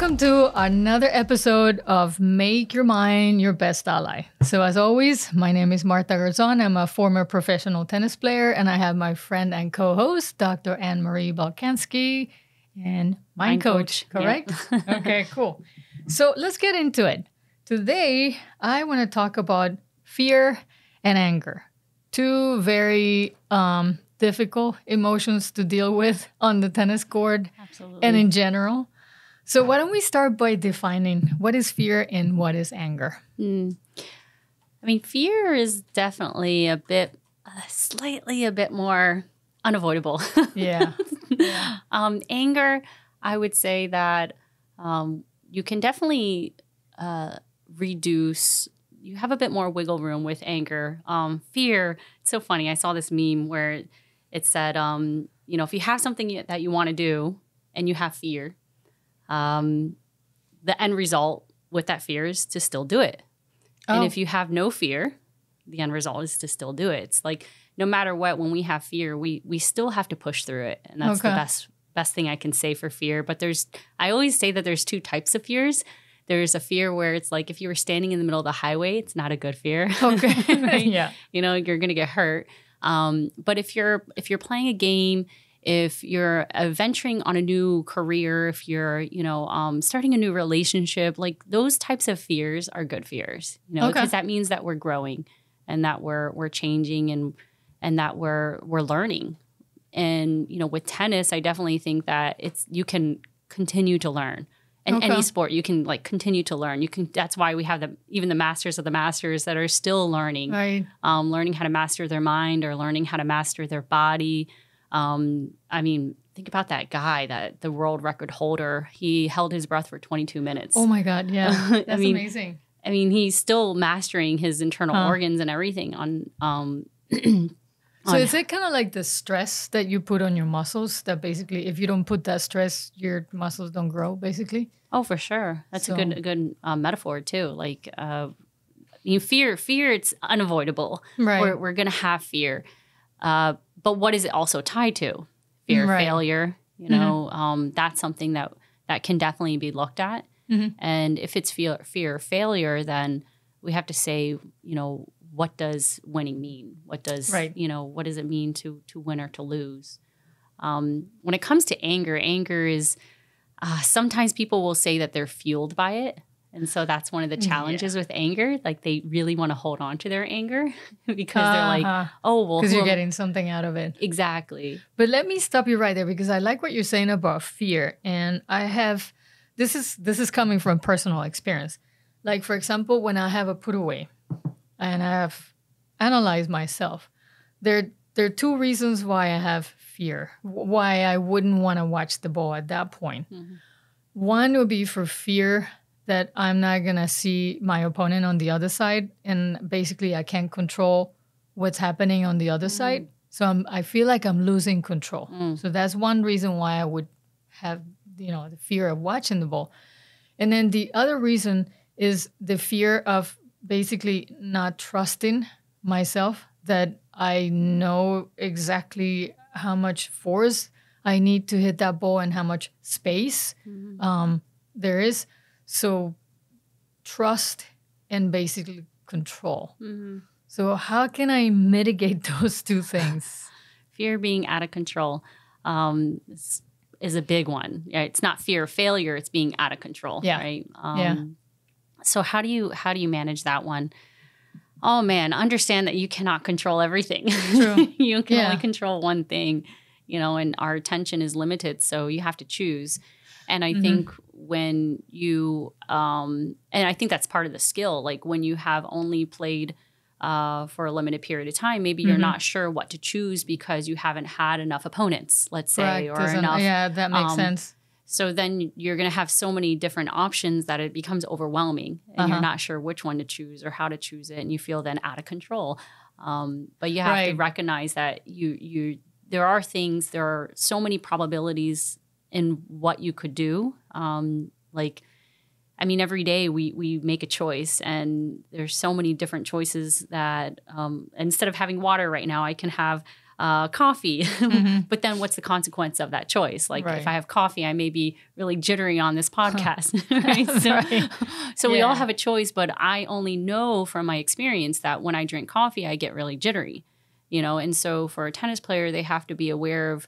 welcome to another episode of Make Your Mind Your Best Ally. So as always, my name is Marta Garzon. I'm a former professional tennis player, and I have my friend and co-host, Dr. Anne-Marie Balkanski, and mind coach, correct? Yeah. Okay, cool. So let's get into it. Today, I want to talk about fear and anger. Two very difficult emotions to deal with on the tennis court. Absolutely. And in general. So why don't we start by defining what is fear and what is anger? I mean, fear is definitely slightly a bit more unavoidable. Yeah. Anger, I would say that you can definitely reduce. You have a bit more wiggle room with anger. Fear, it's so funny. I saw this meme where it said, if you have something that you want to do and you have fear, the end result with that fear is to still do it. Oh. And if you have no fear, the end result is to still do it. It's like no matter what, when we have fear, we still have to push through it. And that's the best thing I can say for fear. But I always say that there's two types of fears. There's a fear where it's like if you were standing in the middle of the highway, it's not a good fear. Okay. Right? Yeah. You're going to get hurt. But if you're playing a game, if you're venturing on a new career, if you're, starting a new relationship, like those types of fears are good fears, because that means that we're growing and that we're changing and that we're learning. And, with tennis, I definitely think that you can continue to learn. In any sport, you can continue to learn. That's why we have even the masters of the masters that are still learning, right? Learning how to master their mind or learning how to master their body. Think about that guy, the world record holder. He held his breath for 22 minutes. Oh my God, yeah. That's amazing. I mean, he's still mastering his internal organs and everything So is it kind of like the stress that you put on your muscles that basically if you don't put that stress, your muscles don't grow, basically? Oh, for sure. That's a good metaphor too. Like fear, it's unavoidable. Right. We're going to have fear. But what is it also tied to? Fear of failure, that's something that can definitely be looked at. Mm-hmm. And if it's fear of failure, then we have to say, what does winning mean? What does what does it mean to win or to lose? When it comes to anger is sometimes people will say that they're fueled by it. And so that's one of the challenges with anger. Like they really want to hold on to their anger because they're like, oh, well. Because you're getting something out of it. Exactly. But let me stop you right there because I like what you're saying about fear. And this is coming from personal experience. Like, for example, when I have a put away and I have analyzed myself, there are two reasons why I have fear, why I wouldn't want to watch the ball at that point. Mm-hmm. One would be for fear that I'm not going to see my opponent on the other side. And basically, I can't control what's happening on the other side. So I feel like I'm losing control. So that's one reason why I would have, the fear of watching the ball. And then the other reason is the fear of basically not trusting myself, that I know exactly how much force I need to hit that ball and how much space there is. So trust and basically control. Mm-hmm. So how can I mitigate those two things? Fear being out of control is a big one. It's not fear of failure; it's being out of control. Yeah. Right. So how do you manage that one? Oh man, understand that you cannot control everything. True. You can only control one thing. And our attention is limited, so you have to choose. And I think when you, and I think that's part of the skill, like when you have only played for a limited period of time, maybe you're not sure what to choose because you haven't had enough opponents, let's say, or enough. Yeah, that makes sense. So then you're going to have so many different options that it becomes overwhelming and you're not sure which one to choose or how to choose it. And you feel then out of control. But you have to recognize that there are so many probabilities in what you could do. Every day we make a choice and there's so many different choices that instead of having water right now, I can have coffee. But then what's the consequence of that choice? Like if I have coffee, I may be really jittery on this podcast. Right? So we all have a choice, but I only know from my experience that when I drink coffee, I get really jittery, And so for a tennis player, they have to be aware of,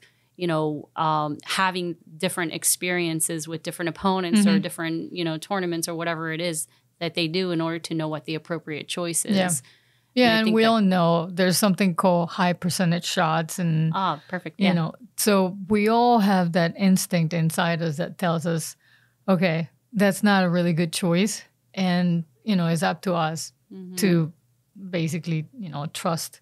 having different experiences with different opponents or different, tournaments or whatever it is that they do in order to know what the appropriate choice is. Yeah, and we all know there's something called high percentage shots. And, perfect. So we all have that instinct inside us that tells us, okay, that's not a really good choice. And, it's up to us to basically, trust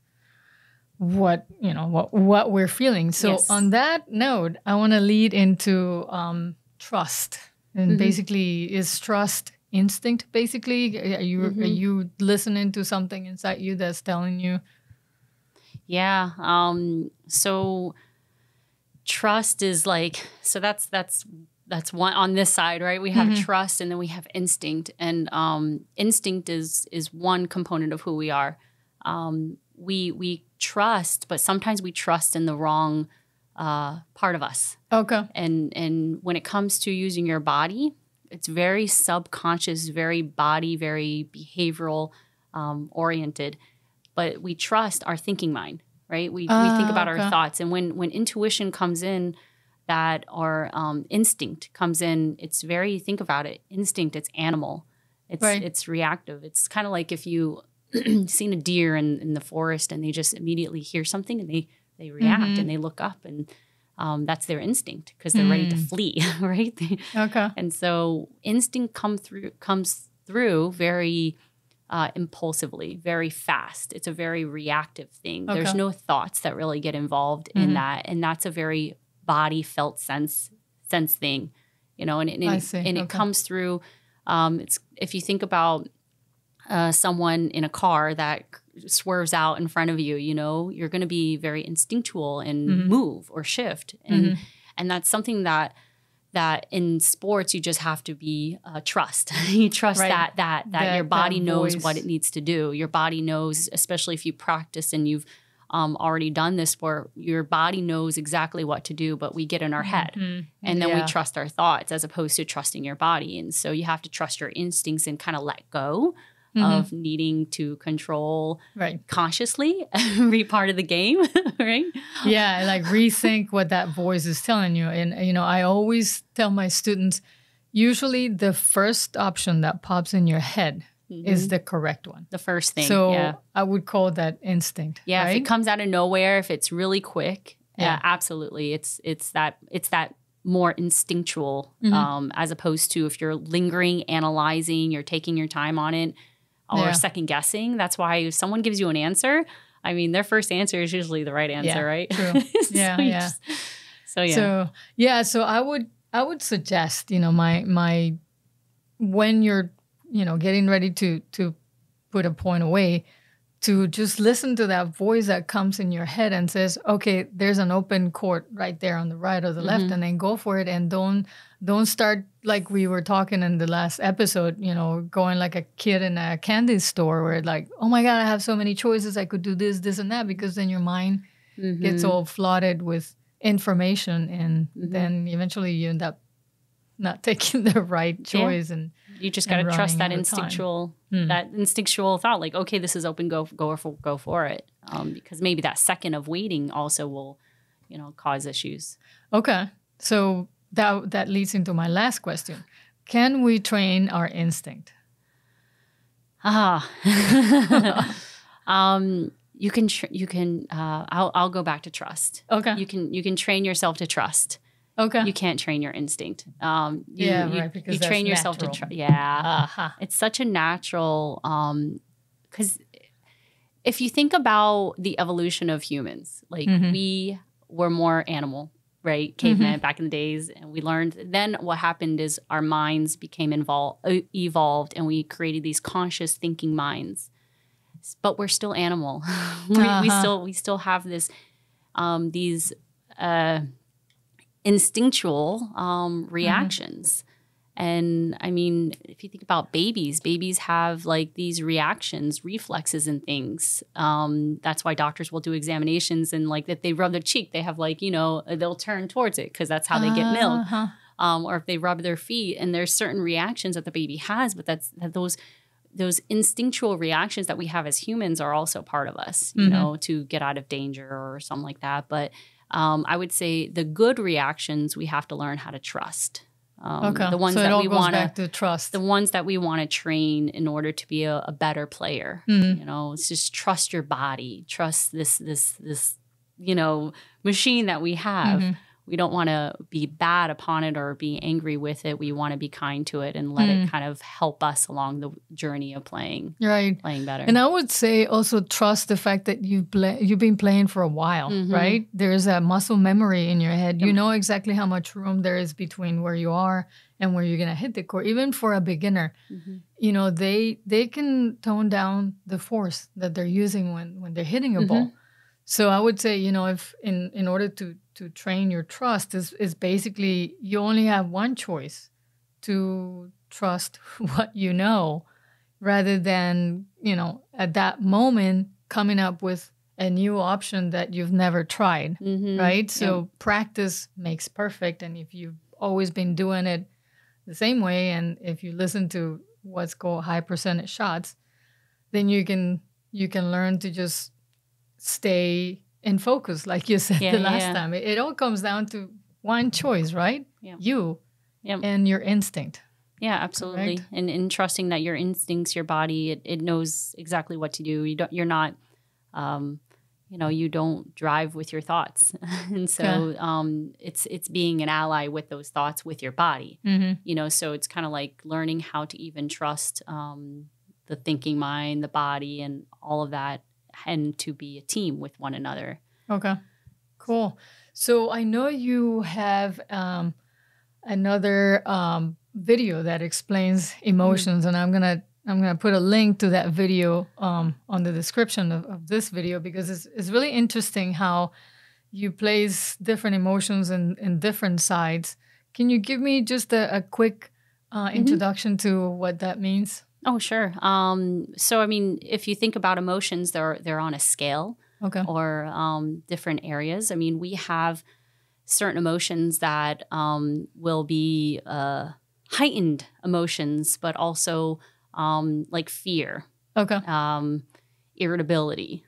what we're feeling. So on that note, I want to lead into trust. And basically, is trust instinct, basically? Are you listening to something inside you that's telling you? Yeah. So trust is like, so that's one on this side, right? We have trust and then we have instinct. And instinct is one component of who we are. We trust, but sometimes we trust in the wrong part of us. Okay. And when it comes to using your body, it's very subconscious, very body, very behavioral oriented. But we trust our thinking mind, right? We think about our thoughts. And when intuition comes in, that our instinct comes in, it's very, think about it, instinct, it's animal. It's reactive. It's kind of like if you seen a deer in the forest and they just immediately hear something and they react and they look up and that's their instinct because they're ready to flee, right? Okay. And so instinct comes through very impulsively, very fast. It's a very reactive thing. Okay. There's no thoughts that really get involved in that, and that's a very body felt sense thing, and it comes through. It's if you think about someone in a car that swerves out in front of you, you're going to be very instinctual and move or shift. And that's something that in sports, you just have to be trust. You trust that your body knows what it needs to do. Your body knows, especially if you practice and you've already done this sport, your body knows exactly what to do, but we get in our head. And then we trust our thoughts as opposed to trusting your body. And so you have to trust your instincts and kind of let go of needing to control consciously every part of the game, right? Yeah, like rethink what that voice is telling you. And, I always tell my students, usually the first option that pops in your head is the correct one. The first thing, So I would call that instinct. Yeah, right? If it comes out of nowhere, if it's really quick, absolutely. It's that more instinctual as opposed to if you're lingering, analyzing, you're taking your time on it, or second guessing. That's why if someone gives you an answer, I mean, their first answer is usually the right answer, right? True. So I would suggest, my when you're, getting ready to put a point away, to just listen to that voice that comes in your head and says, okay, there's an open court right there on the right or the left, and then go for it. And don't start like we were talking in the last episode, going like a kid in a candy store where like, oh my God, I have so many choices. I could do this and that, because then your mind gets all flooded with information, and then eventually you end up not taking the right choice. And you just got to trust that instinctual thought, like, okay, this is open, go for it. Because maybe that second of waiting also will, cause issues. Okay. So that leads into my last question. Can we train our instinct? You can, I'll go back to trust. Okay. You can train yourself to trust. Okay. You can't train your instinct. Because you train yourself to trust. It's such a natural, because if you think about the evolution of humans, like we were more animal, right? Caveman back in the days, and we learned. Then what happened is our minds became evolved, and we created these conscious thinking minds. But we're still animal. we still have this these instinctual reactions. And I mean, if you think about babies have like these reactions, reflexes and things. That's why doctors will do examinations, and like if they rub their cheek, they have like, they'll turn towards it because that's how they get milk. Or if they rub their feet, and there's certain reactions that the baby has, but those instinctual reactions that we have as humans are also part of us, to get out of danger or something like that. But I would say the good reactions we have to learn how to trust. The ones that we want to trust, the ones that we want to train in order to be a better player. It's just trust your body, trust this machine that we have. We don't want to be bad upon it or be angry with it. We want to be kind to it and let it kind of help us along the journey of playing better. And I would say also trust the fact that you've been playing for a while, right? There's a muscle memory in your head. You know exactly how much room there is between where you are and where you're going to hit the court. Even for a beginner, they can tone down the force that they're using when they're hitting a ball. So I would say, if in order to train your trust is basically you only have one choice, to trust what you know, rather than, at that moment coming up with a new option that you've never tried, right? So practice makes perfect. And if you've always been doing it the same way, and if you listen to what's called high percentage shots, then you can learn to just stay in focus, like you said the last time. It all comes down to one choice, right? You and your instinct. Yeah, absolutely. And trusting that your instincts, your body, it knows exactly what to do. You're not, you don't drive with your thoughts. And so it's being an ally with those thoughts with your body. So it's kind of like learning how to even trust the thinking mind, the body, and all of that, and to be a team with one another. Okay, cool. So I know you have another video that explains emotions, and I'm gonna put a link to that video on the description of this video, because it's really interesting how you place different emotions in different sides. Can you give me just a quick introduction to what that means? Oh, sure. So, I mean, if you think about emotions, they're on a scale or different areas. I mean, we have certain emotions that will be heightened emotions, but also like fear, irritability.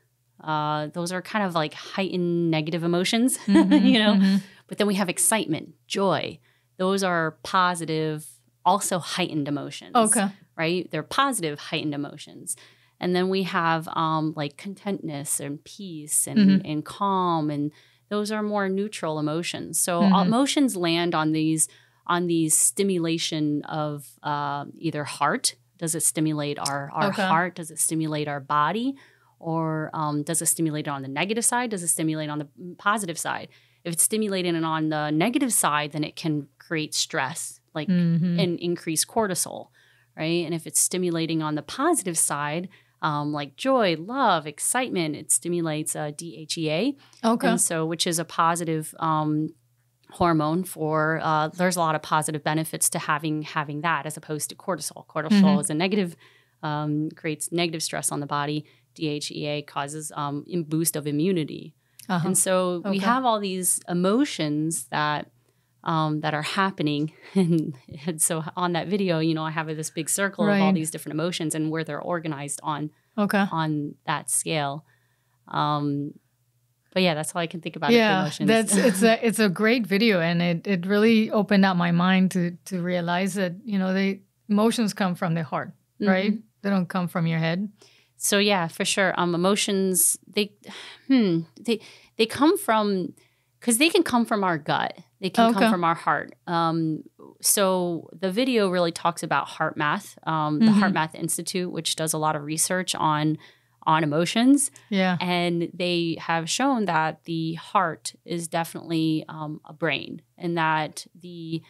Those are kind of like heightened negative emotions, But then we have excitement, joy. Those are positive, also heightened emotions. Right? They're positive, heightened emotions. And then we have like contentness and peace and calm, and those are more neutral emotions. So emotions land on these stimulation of either heart. Does it stimulate our heart? Does it stimulate our body? Or does it stimulate it on the negative side? Does it stimulate on the positive side? If it's stimulating it on the negative side, then it can create stress, like and increase cortisol. Right? And if it's stimulating on the positive side, like joy, love, excitement, it stimulates DHEA. And so, which is a positive hormone for, there's a lot of positive benefits to having that as opposed to cortisol. Cortisol is a negative, creates negative stress on the body. DHEA causes boost of immunity. And so we have all these emotions that are happening. And so on that video, I have this big circle of all these different emotions and where they're organized on that scale. But yeah, that's all I can think about. Emotions. It's a great video, and it really opened up my mind to realize that, the emotions come from the heart, right? They don't come from your head. So yeah, for sure. Emotions, they come from, because they can come from our gut. They can come from our heart. So the video really talks about Heart Math, the Heart Math Institute, which does a lot of research on emotions. Yeah. And they have shown that the heart is definitely a brain, and that the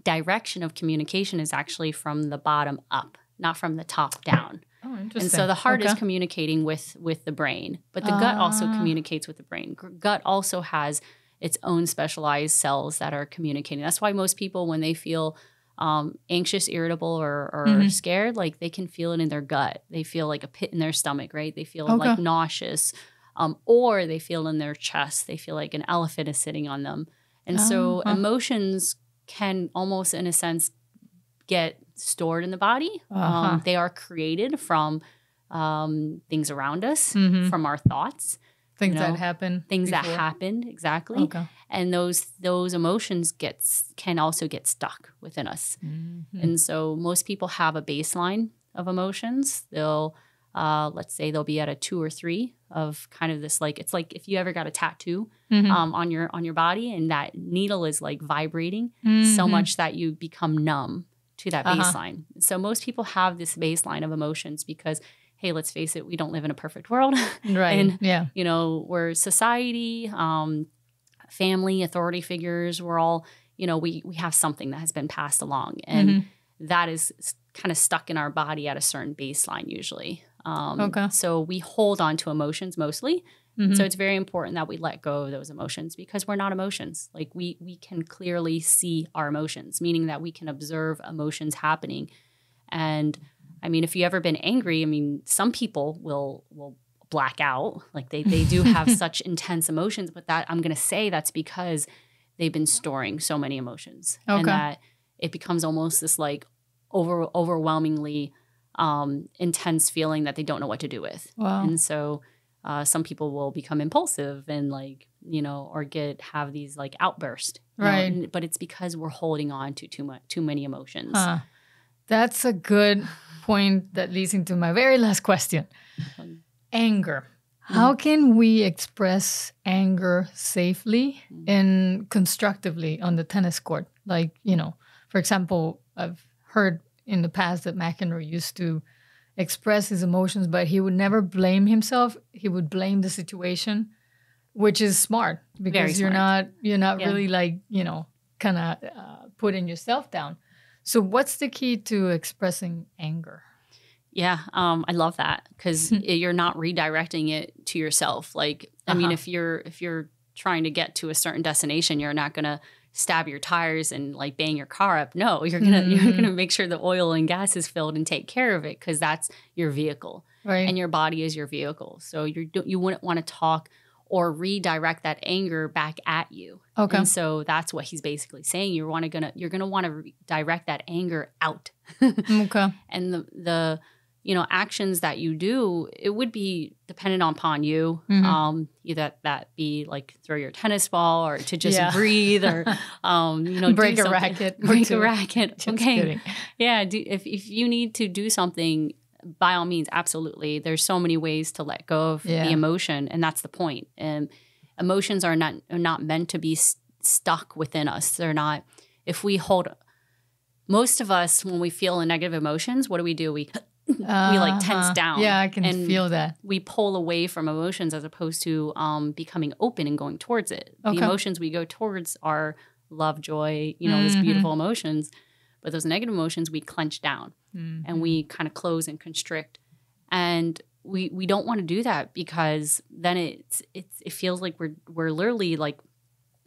direction of communication is actually from the bottom up, not from the top down. Oh, interesting. And so the heart is communicating with the brain, but the gut also communicates with the brain. Gut also has its own specialized cells that are communicating. That's why most people, when they feel anxious, irritable, or scared, like they can feel it in their gut. They feel like a pit in their stomach, right? They feel like nauseous, or they feel in their chest. They feel like an elephant is sitting on them. And so emotions can almost, in a sense, get stored in the body. They are created from things around us, from our thoughts. Things that happen. Things before. That happened, exactly. Okay. And those emotions can also get stuck within us. And so most people have a baseline of emotions. They'll, let's say they'll be at a 2 or 3 of kind of this, like, it's like if you ever got a tattoo on your body and that needle is like vibrating so much that you become numb to that baseline. So most people have this baseline of emotions because, hey, let's face it, we don't live in a perfect world. Right. And, you know, we're society, family, authority figures, we're all, you know, we have something that has been passed along. And that is kind of stuck in our body at a certain baseline usually. So we hold on to emotions mostly. So it's very important that we let go of those emotions because we're not emotions. Like we can clearly see our emotions, meaning that we can observe emotions happening. And I mean, if you've ever been angry, I mean, some people will black out. Like they do have such intense emotions, but that I'm going to say that's because they've been storing so many emotions and that it becomes almost this like overwhelmingly intense feeling that they don't know what to do with. Wow. And so some people will become impulsive and like, you know, or have these like outbursts. Right. But it's because we're holding on to too many emotions. That's a good point that leads into my very last question. Anger. How can we express anger safely and constructively on the tennis court? Like, you know, for example, I've heard in the past that McEnroe used to express his emotions, but he would never blame himself. He would blame the situation, which is smart because you're not really like, you know, kind of putting yourself down. So what's the key to expressing anger? Yeah, I love that because you're not redirecting it to yourself. Like, I mean, if you're trying to get to a certain destination, you're not going to stab your tires and like bang your car up. No, you're gonna make sure the oil and gas is filled and take care of it because that's your vehicle, right? And your body is your vehicle. So you wouldn't want to talk or redirect that anger back at you. Okay. And so that's what he's basically saying. You're gonna want to direct that anger out. Okay. And the you know, actions that you do, it would be dependent upon you. Either that be like throw your tennis ball or to just breathe or, you know, break a racket. Break a racket. Just kidding. Yeah. If you need to do something, by all means, absolutely. There's so many ways to let go of the emotion. And that's the point. And emotions are not meant to be stuck within us. They're not, most of us, when we feel a negative emotions, what do? We like tense down. Yeah, I can feel that. We pull away from emotions as opposed to becoming open and going towards it. Okay. The emotions we go towards are love, joy, you know, those beautiful emotions. But those negative emotions we clench down and we kind of close and constrict. And we don't want to do that because then it feels like we're literally like,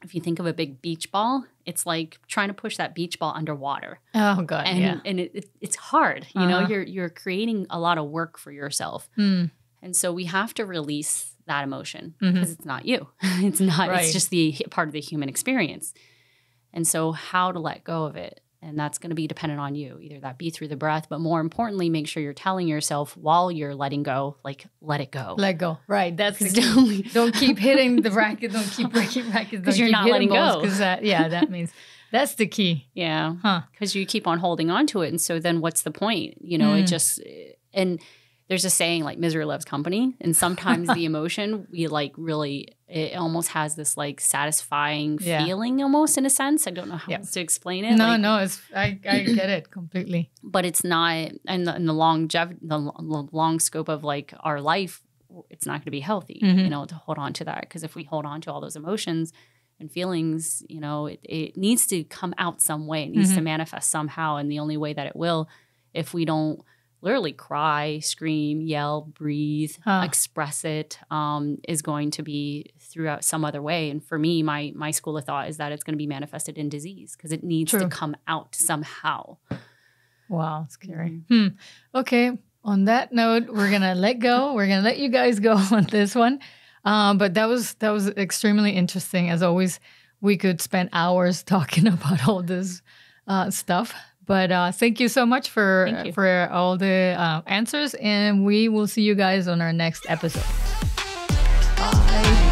if you think of a big beach ball, it's like trying to push that beach ball underwater. Oh God, and it's hard. You know, you're creating a lot of work for yourself, and so we have to release that emotion because it's not you. It's not. Right. It's just the part of the human experience. And so, how to let go of it, and that's going to be dependent on you. Either that be through the breath, but more importantly, make sure you're telling yourself while you're letting go, like let it go. Let go. Right. That's the key. Don't keep hitting the racket. Don't keep breaking rackets. Because you're not letting go. Because that means that's the key. Yeah. Because you keep on holding on to it, and so then what's the point? You know, it just and there's a saying like misery loves company, and sometimes the emotion we like really. It almost has this like satisfying feeling almost in a sense. I don't know how else to explain it. No, I get it completely. But it's not, and the long scope of like our life, it's not going to be healthy, you know, to hold on to that. Because if we hold on to all those emotions and feelings, you know, it needs to come out some way. It needs to manifest somehow. And the only way that it will, if we don't literally cry, scream, yell, breathe, express it, is going to be throughout some other way. And for me, my school of thought is that it's going to be manifested in disease because it needs to come out somehow. Wow, scary. Okay. On that note, we're going to let go. We're going to let you guys go on this one. But that was extremely interesting. As always, we could spend hours talking about all this stuff. But thank you so much for all the answers. And we will see you guys on our next episode. Bye.